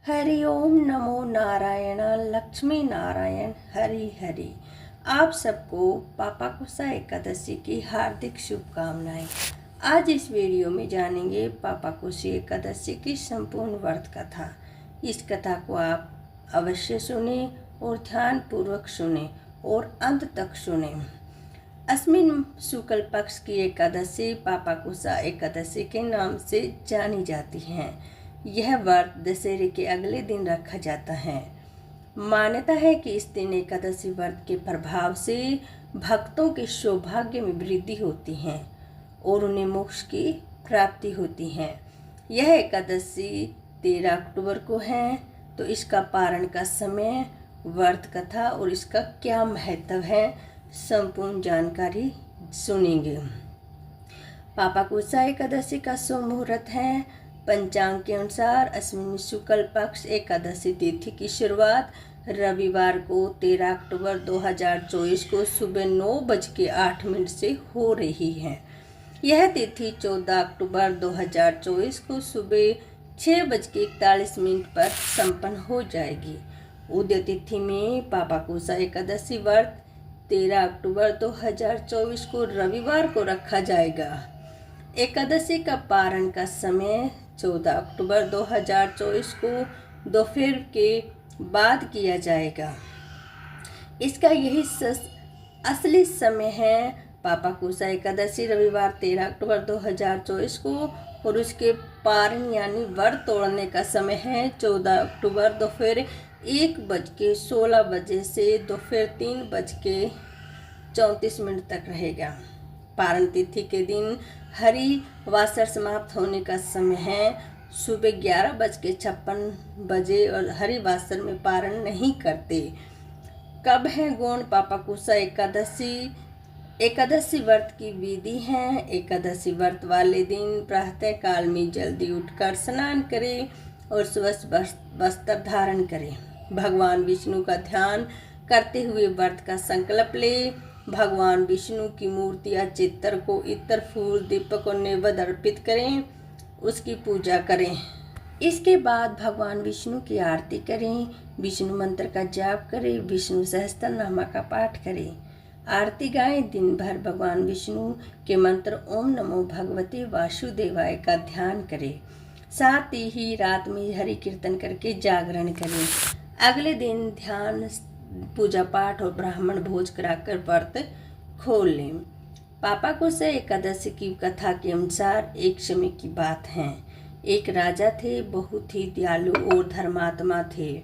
हरि ओम नमो नारायण लक्ष्मी नारायण हरि हरि। आप सबको पापा कुसा एकादशी की हार्दिक शुभकामनाएं। आज इस वीडियो में जानेंगे पापा कुशी एकादशी की संपूर्ण व्रत कथा। इस कथा को आप अवश्य सुने और ध्यान पूर्वक सुने और अंत तक सुने। अस्मिन शुक्ल पक्ष की एकादशी पापा कुसा एकादशी के नाम से जानी जाती है। यह व्रत दशहरे के अगले दिन रखा जाता है। मान्यता है कि इस दिन एकादशी व्रत के प्रभाव से भक्तों के सौभाग्य में वृद्धि होती है और उन्हें मोक्ष की प्राप्ति होती है। यह एकादशी 13 अक्टूबर को है, तो इसका पारण का समय, व्रत कथा और इसका क्या महत्व है, संपूर्ण जानकारी सुनेंगे। पापा कुसा एकादशी का शुभ मुहूर्त है। पंचांग के अनुसार अस्मिन शुक्ल पक्ष एकादशी तिथि की शुरुआत रविवार को 13 अक्टूबर 2024 को सुबह 9:08 से हो रही है। यह तिथि 14 अक्टूबर 2024 को सुबह 6:41 पर संपन्न हो जाएगी। उदय तिथि में पापा कुसा एकादशी व्रत 13 अक्टूबर 2024 को रविवार को रखा जाएगा। एकादशी का पारण का समय 14 अक्टूबर 2024 को दोपहर के बाद किया जाएगा। इसका यही असली समय है। पापा कुसा एकादशी रविवार 13 अक्टूबर 2024 को और उसके पारण यानी व्रत तोड़ने का समय है 14 अक्टूबर दोपहर 1:16 से दोपहर 3:34 तक रहेगा। पारण तिथि के दिन हरि वासर समाप्त होने का समय है सुबह 11:56 और हरि वासर में पारण नहीं करते। कब है गौण पापा कुसा एकादशी व्रत की विधि है। एकादशी व्रत वाले दिन प्रातः काल में जल्दी उठकर स्नान करें और स्वच्छ वस्त्र धारण करें। भगवान विष्णु का ध्यान करते हुए व्रत का संकल्प ले। भगवान विष्णु की मूर्ति या चित्र को इत्र, फूल, दीपक और नैवेद्य अर्पित करें, उसकी पूजा करें। इसके बाद भगवान विष्णु की आरती करें, विष्णु मंत्र का जाप करें, विष्णु सहस्त्रनाम का पाठ करें, आरती गाएं। दिन भर भगवान विष्णु के मंत्र ओम नमो भगवते वासुदेवाय का ध्यान करें। साथ ही रात में हरि कीर्तन करके जागरण करें। अगले दिन ध्यान, पूजा पाठ और ब्राह्मण भोज कराकर व्रत खोल लें। पापा कुसा एकादशी की कथा के अनुसार एक समय की बात है। एक राजा थे, बहुत ही दयालु और धर्मात्मा थे।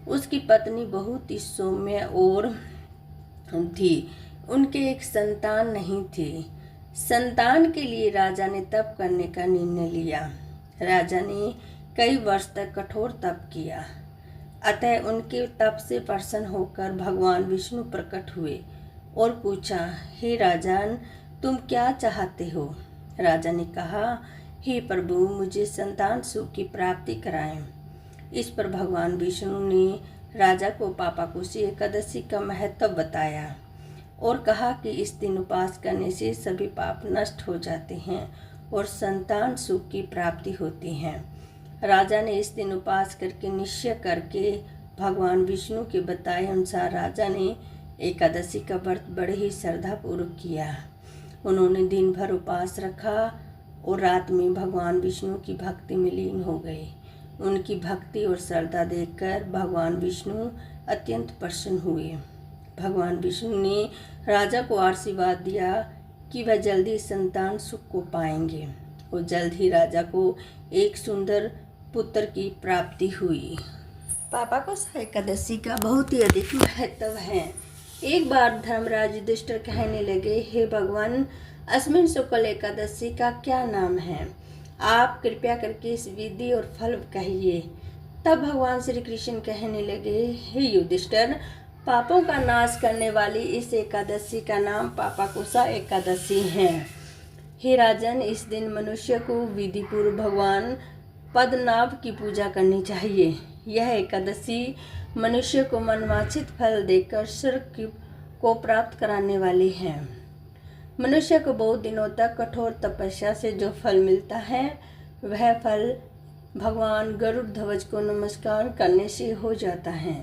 उसकी पत्नी बहुत ही सौम्य और थी। उनके एक संतान नहीं थी। संतान के लिए राजा ने तप करने का निर्णय लिया। राजा ने कई वर्ष तक कठोर तप किया। अतः उनके तप से प्रसन्न होकर भगवान विष्णु प्रकट हुए और पूछा, हे राजन, तुम क्या चाहते हो? राजा ने कहा, हे प्रभु, मुझे संतान सुख की प्राप्ति कराएं। इस पर भगवान विष्णु ने राजा को पापा कुशी एकादशी का महत्व बताया और कहा कि इस दिन उपवास करने से सभी पाप नष्ट हो जाते हैं और संतान सुख की प्राप्ति होती है। राजा ने इस दिन उपवास करके निश्चय करके भगवान विष्णु के बताए अनुसार राजा ने एकादशी का व्रत बड़े ही श्रद्धापूर्वक किया। उन्होंने दिन भर उपवास रखा और रात में भगवान विष्णु की भक्ति में लीन हो गए। उनकी भक्ति और श्रद्धा देखकर भगवान विष्णु अत्यंत प्रसन्न हुए। भगवान विष्णु ने राजा को आशीर्वाद दिया कि वह जल्दी संतान सुख को पाएंगे और जल्द ही राजा को एक सुंदर पुत्र की प्राप्ति हुई। पापा कुसा एकादशी का बहुत ही अधिक महत्व है। एक बार धर्मराज युधिष्ठिर कहने लगे, हे भगवान, अस्मिन शुक्ल एकादशी का क्या नाम है? आप कृपया करके इस विधि और फल कहिए। तब भगवान श्री कृष्ण कहने लगे, हे युधिष्ठिर, पापों का नाश करने वाली इस एकादशी का नाम पापा कुसा एकादशी है। हे राजन, इस दिन मनुष्य को विधि पूर्व भगवान पद्मनाभ की पूजा करनी चाहिए। यह एकादशी मनुष्य को मनवांछित फल देकर स्वर्ग को प्राप्त कराने वाली है। मनुष्य को बहुत दिनों तक कठोर तपस्या से जो फल मिलता है, वह फल भगवान गरुड़ ध्वज को नमस्कार करने से हो जाता है।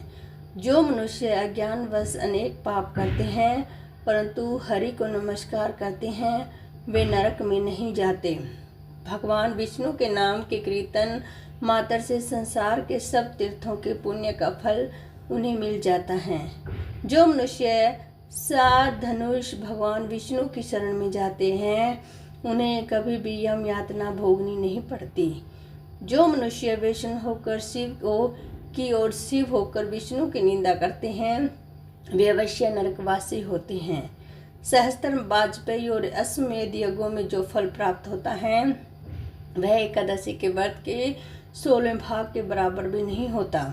जो मनुष्य अज्ञानवश अनेक पाप करते हैं परंतु हरि को नमस्कार करते हैं, वे नरक में नहीं जाते। भगवान विष्णु के नाम के कीर्तन मात्र से संसार के सब तीर्थों के पुण्य का फल उन्हें मिल जाता है। जो मनुष्य सात धनुष भगवान विष्णु की शरण में जाते हैं, उन्हें कभी भी यम यातना भोगनी नहीं पड़ती। जो मनुष्य वैष्णव होकर की ओर शिव होकर विष्णु की निंदा करते हैं, वे अवश्य नरकवासी होते हैं। सहस्त्र वाजपेयी और अश्वमेध यज्ञों में जो फल प्राप्त होता है वह एकादशी के व्रत के 16वें भाग के बराबर भी नहीं होता।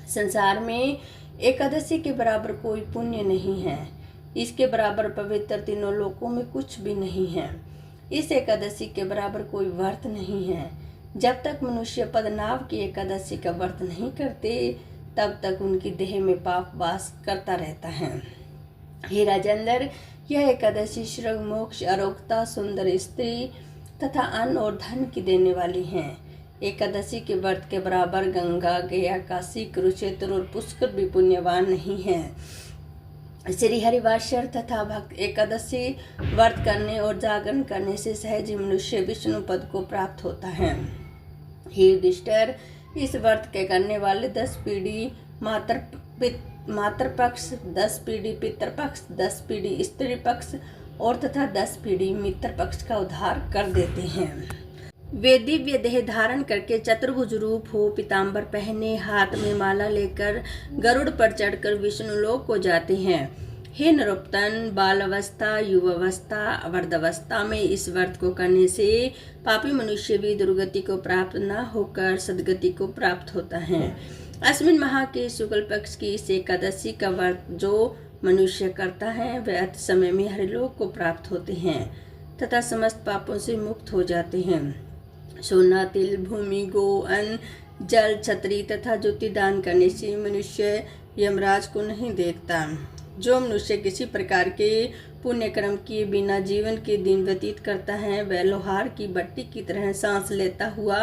संसार में एकादशी के बराबर कोई पुण्य नहीं है। इसके बराबर पवित्र तीनों लोकों में कुछ भी नहीं है। इस एकादशी के बराबर कोई व्रत नहीं है। जब तक मनुष्य पद्मनाभ की एकादशी का व्रत नहीं करते तब तक उनकी देह में पाप वास करता रहता है। हे राजेंद्र, यह एकादशी स्वर्ग, मोक्ष, आरोग्यता, सुंदर स्त्री तथा अन्न और धन की देने वाली है। एकादशी के व्रत के बराबर गंगा, गया, काशी, कुरुक्षेत्र और पुष्कर भी पुण्यवान नहीं है। श्री हरिवासर तथा भक्त एकादशी व्रत करने और जागरण करने से सहज मनुष्य विष्णु पद को प्राप्त होता है। हे युधिष्ठिर, इस व्रत के करने वाले 10 पीढ़ी मातृपक्ष, 10 पीढ़ी पितृपक्ष, 10 पीढ़ी स्त्री पक्ष और तथा 10 पीढ़ी मित्र पक्ष का उद्धार कर देते हैं। वे दिव्य देह धारण करके चतुर्भुज रूप हो, पीताम्बर पहने, हाथ में माला लेकर गरुड़ पर चढ़कर विष्णुलोक को जाते हैं। हे नरोत्तम, बाल अवस्था, युवावस्था, वृद्धावस्था में इस व्रत को करने से पापी मनुष्य भी दुर्गति को प्राप्त न होकर सद्गति को प्राप्त होता है। अश्विन माह के शुक्ल पक्ष की इस एकादशी का व्रत जो मनुष्य करता है वह अति समय में हरिलोक को प्राप्त होते हैं तथा समस्त पापों से मुक्त हो जाते हैं। सोना, तिल, भूमि, गो, अन्न, जल, छतरी तथा ज्योति दान करने से मनुष्य यमराज को नहीं देखता। जो मनुष्य किसी प्रकार के पुण्य कर्म किए बिना जीवन के दिन व्यतीत करता है वह लोहार की भट्टी की तरह सांस लेता हुआ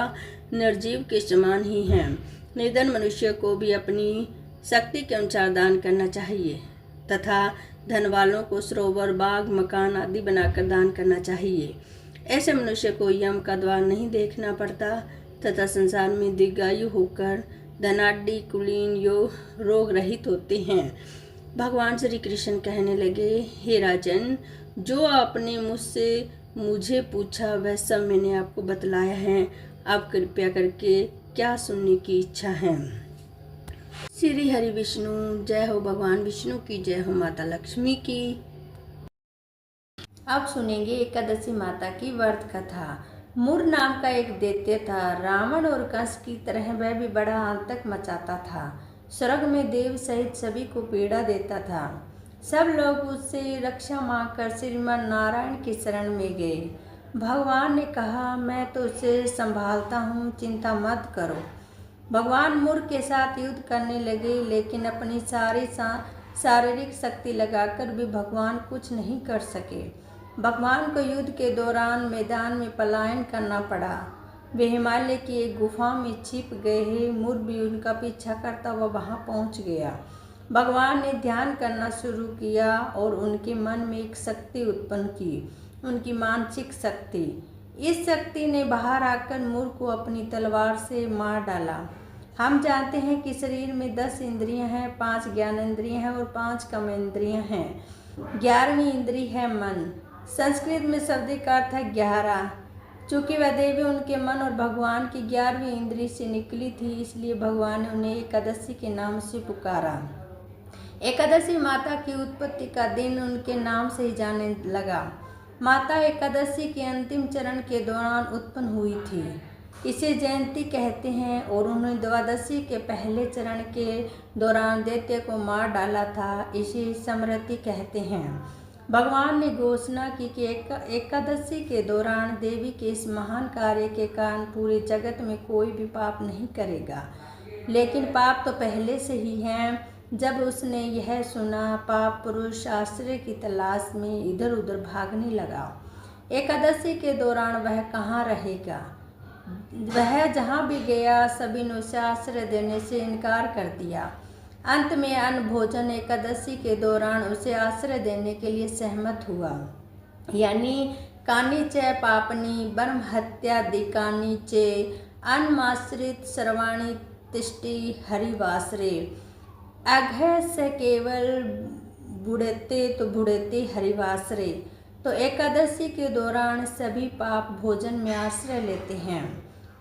निर्जीव के समान ही है। निर्धन मनुष्य को भी अपनी शक्ति के अनुसार दान करना चाहिए तथा धन वालों को सरोवर, बाग, मकान आदि बनाकर दान करना चाहिए। ऐसे मनुष्य को यम का द्वार नहीं देखना पड़ता तथा संसार में दीर्घायु होकर धनाढ्य, कुलीन, रोग रहित होते हैं। भगवान श्री कृष्ण कहने लगे, हे राजन, जो आपने मुझे पूछा वह सब मैंने आपको बतलाया है। आप कृपया करके क्या सुनने की इच्छा है। श्री हरि विष्णु जय हो। भगवान विष्णु की जय हो। माता लक्ष्मी की। अब सुनेंगे एकादशी माता की व्रत कथा। मुर नाम का एक दैत्य था। रावण और कंस की तरह वह भी बड़ा आतंक मचाता था। स्वर्ग में देव सहित सभी को पीड़ा देता था। सब लोग उससे रक्षा मांगकर श्रीमान नारायण की शरण में गए। भगवान ने कहा, मैं तो उसे संभालता हूँ, चिंता मत करो। भगवान मुर के साथ युद्ध करने लगे, लेकिन अपनी सारी शारीरिक शक्ति लगाकर भी भगवान कुछ नहीं कर सके। भगवान को युद्ध के दौरान मैदान में पलायन करना पड़ा। वे हिमालय की एक गुफा में छिप गए। मुर भी उनका पीछा करता हुआ वहां पहुंच गया। भगवान ने ध्यान करना शुरू किया और उनके मन में एक शक्ति उत्पन्न की, उनकी मानसिक शक्ति। इस शक्ति ने बाहर आकर मुर को अपनी तलवार से मार डाला। हम जानते हैं कि शरीर में 10 इंद्रियां हैं, 5 ज्ञानेंद्रियां हैं और 5 कर्मेंद्रियां हैं। 11वीं इंद्रिय है मन। संस्कृत में शब्द का अर्थ है 11। चूँकि वह देवी उनके मन और भगवान की 11वीं इंद्रिय से निकली थी, इसलिए भगवान ने उन्हें एकादशी के नाम से पुकारा। एकादशी माता की उत्पत्ति का दिन उनके नाम से ही जाने लगा। माता एकादशी के अंतिम चरण के दौरान उत्पन्न हुई थी। इसे जयंती कहते हैं और उन्होंने द्वादशी के पहले चरण के दौरान दैत्य को मार डाला था। इसे समृद्धि कहते हैं। भगवान ने घोषणा की कि एकादशी के दौरान देवी के इस महान कार्य के कारण पूरे जगत में कोई भी पाप नहीं करेगा। लेकिन पाप तो पहले से ही हैं। जब उसने यह सुना, पाप पुरुष आश्रय की तलाश में इधर उधर भागने लगा। एकादशी के दौरान वह कहाँ रहेगा? वह जहाँ भी गया सभी ने उसे आश्रय देने से इनकार कर दिया। अंत में अन्न भोजन एकादशी के दौरान उसे आश्रय देने के लिए सहमत हुआ। यानी कानी च पापनी ब्रह्म हत्या दिकानी चे अन्माश्रित सर्वाणी तिष्टि हरिवासरे अघ्य से केवल बुढ़ते हरिवासरे। तो एकादशी के दौरान सभी पाप भोजन में आश्रय लेते हैं।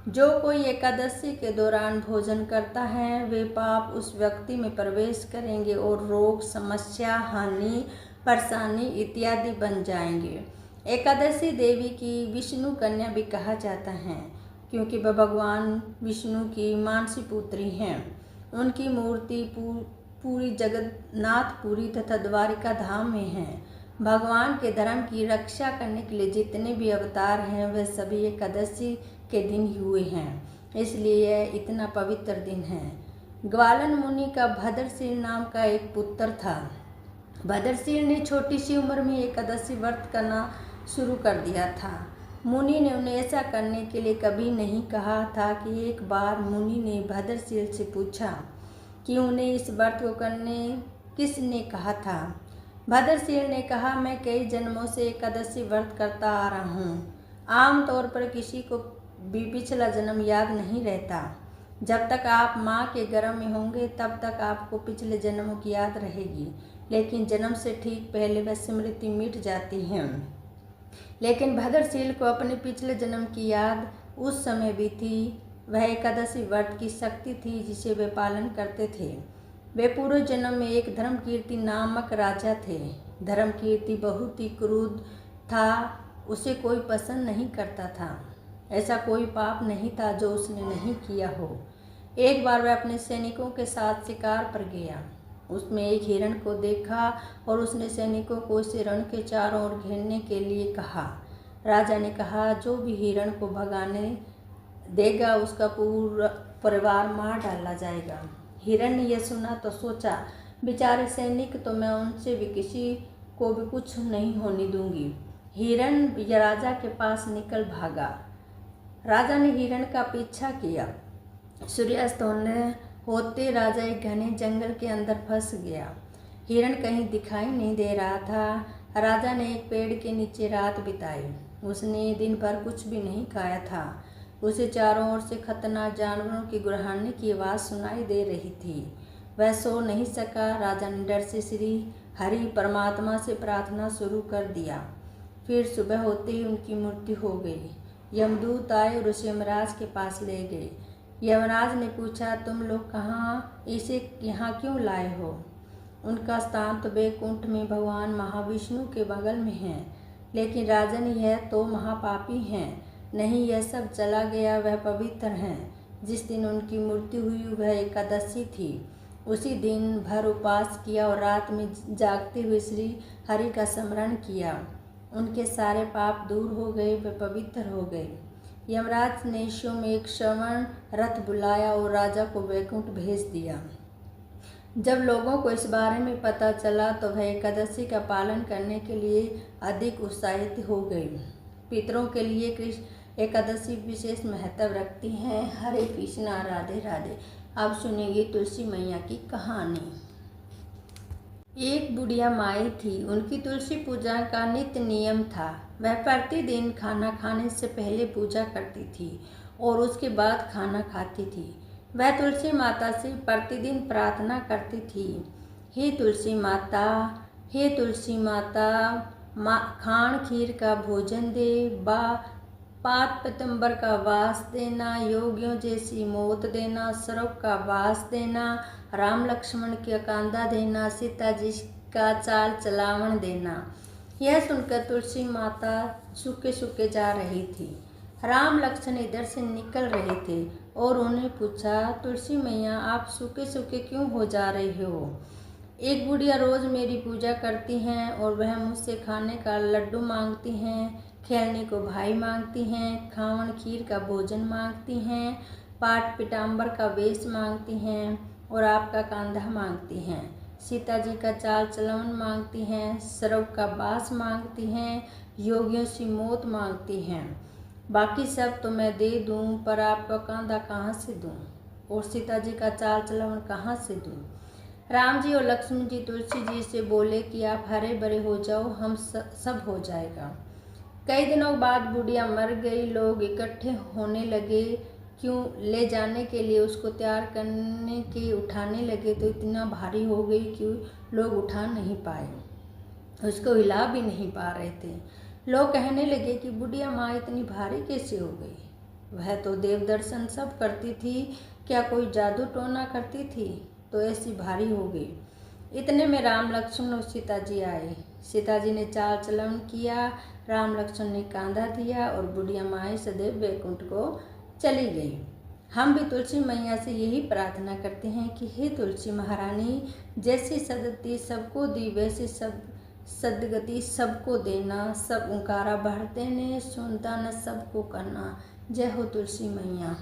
जो कोई एकादशी के दौरान भोजन करता है वे पाप उस व्यक्ति में प्रवेश करेंगे और रोग समस्या हानि परेशानी इत्यादि बन जाएंगे। एकादशी देवी की विष्णु कन्या भी कहा जाता है क्योंकि वह भगवान विष्णु की मानसी पुत्री हैं। उनकी मूर्ति पूरी जगन्नाथपुरी तथा द्वारिका धाम में है। भगवान के धर्म की रक्षा करने के लिए जितने भी अवतार हैं वह सभी एकादशी के दिन ही हुए हैं, इसलिए यह इतना पवित्र दिन है। ग्वालन मुनि का भद्रशील नाम का एक पुत्र था। भद्रशील ने छोटी सी उम्र में एकादशी व्रत करना शुरू कर दिया था। मुनि ने उन्हें ऐसा करने के लिए कभी नहीं कहा था कि एक बार मुनि ने भद्रशील से पूछा कि उन्हें इस व्रत को करने किसने कहा था। भद्रशील ने कहा, मैं कई जन्मों से एकादशी व्रत करता आ रहा हूँ। आमतौर पर किसी को भी पिछला जन्म याद नहीं रहता। जब तक आप माँ के गर्भ में होंगे तब तक आपको पिछले जन्मों की याद रहेगी, लेकिन जन्म से ठीक पहले वह स्मृति मिट जाती है। लेकिन भद्रशील को अपने पिछले जन्म की याद उस समय भी थी। वह एकादशी व्रत की शक्ति थी जिसे वे पालन करते थे। वे पूर्व जन्म में एक धर्मकीर्ति नामक राजा थे। धर्मकीर्ति बहुत ही क्रूर था, उसे कोई पसंद नहीं करता था। ऐसा कोई पाप नहीं था जो उसने नहीं किया हो। एक बार वह अपने सैनिकों के साथ शिकार पर गया। उसमें एक हिरण को देखा और उसने सैनिकों को उस हिरण के चारों ओर घेरने के लिए कहा। राजा ने कहा, जो भी हिरण को भगाने देगा उसका पूरा परिवार मार डाला जाएगा। हिरण ने यह सुना तो सोचा, बेचारे सैनिक, तो मैं उनसे भी किसी को भी कुछ नहीं होने दूंगी। हिरण राजा के पास निकल भागा। राजा ने हिरण का पीछा किया। सूर्यास्त होते राजा एक घने जंगल के अंदर फंस गया। हिरण कहीं दिखाई नहीं दे रहा था। राजा ने एक पेड़ के नीचे रात बिताई। उसने दिन भर कुछ भी नहीं खाया था। उसे चारों ओर से खतरनाक जानवरों की गुर्राने की आवाज़ सुनाई दे रही थी। वह सो नहीं सका। राजा ने डर से श्री हरि परमात्मा से प्रार्थना शुरू कर दिया। फिर सुबह होते ही उनकी मृत्यु हो गई। यमदूत आए और उसे यमराज के पास ले गए। यमराज ने पूछा, तुम लोग कहाँ इसे यहाँ क्यों लाए हो? उनका स्थान तो वैकुंठ में भगवान महाविष्णु के बगल में है। लेकिन राजन, यह तो महापापी हैं। नहीं, यह सब चला गया। वह पवित्र हैं। जिस दिन उनकी मृत्यु हुई वह एकादशी थी। उसी दिन भर उपवास किया और रात में जागते हुए श्री हरि का स्मरण किया। उनके सारे पाप दूर हो गए, वे पवित्र हो गए। यमराज ने ईशो में एक श्रवण रथ बुलाया और राजा को वैकुंठ भेज दिया। जब लोगों को इस बारे में पता चला तो वह एकादशी का पालन करने के लिए अधिक उत्साहित हो गई। पितरों के लिए कृष्ण एकादशी विशेष महत्व रखती है। हरे कृष्णा, राधे राधे। अब सुनेंगे तुलसी मैया की कहानी। एक बुढ़िया माई थी। उनकी तुलसी पूजा का नित्य नियम था। वह प्रतिदिन खाना खाने से पहले पूजा करती थी और उसके बाद खाना खाती थी। वह तुलसी माता से प्रतिदिन प्रार्थना करती थी, हे तुलसी माता, हे तुलसी माता, खाण खीर का भोजन दे, पात पतंबर का वास देना, योगियों जैसी मौत देना, सर्प का वास देना, राम लक्ष्मण का कांधा देना, सीता जी का चाल चलावन देना। यह सुनकर तुलसी माता सूखे सूखे जा रही थी। राम लक्ष्मण इधर से निकल रहे थे और उन्हें पूछा, तुलसी मैया, आप सूखे सूखे क्यों हो जा रहे हो? एक बुढ़िया रोज मेरी पूजा करती हैं और वह मुझसे खाने का लड्डू मांगती हैं, खेलने को भाई मांगती हैं, खावन खीर का भोजन मांगती हैं, पाट पिताम्बर का वेश मांगती हैं और आपका कांधा मांगती हैं, सीता जी का चाल चलन मांगती हैं, सर्प का बास मांगती हैं, योगियों से मौत मांगती हैं। बाकी सब तो मैं दे दूं, पर आपका कांधा कहाँ से दूं, और सीता जी का चाल चलन कहाँ से दूं। राम जी और लक्ष्मण जी तुलसी जी से बोले कि आप हरे भरे हो जाओ, हम सब हो जाएगा। कई दिनों बाद बुढ़िया मर गई। लोग इकट्ठे होने लगे, क्यों ले जाने के लिए उसको तैयार करने के उठाने लगे तो इतना भारी हो गई कि लोग उठा नहीं पाए, उसको हिला भी नहीं पा रहे थे। लोग कहने लगे कि बुढ़िया माँ इतनी भारी कैसे हो गई, वह तो देव दर्शन सब करती थी, क्या कोई जादू टोना करती थी तो ऐसी भारी हो गई। इतने में राम लक्ष्मण और सीता जी आए। सीता जी ने चाल चलन किया, राम लक्ष्मण ने कांधा दिया और बुढ़िया माँ सदैव वैकुंठ को चली गई। हम भी तुलसी मैया से यही प्रार्थना करते हैं कि हे तुलसी महारानी, जैसी सदगति सबको दी वैसी सब सदगति सबको देना, सब ओंकारा भरते ने सुनता न सबको करना। जय हो तुलसी मैया।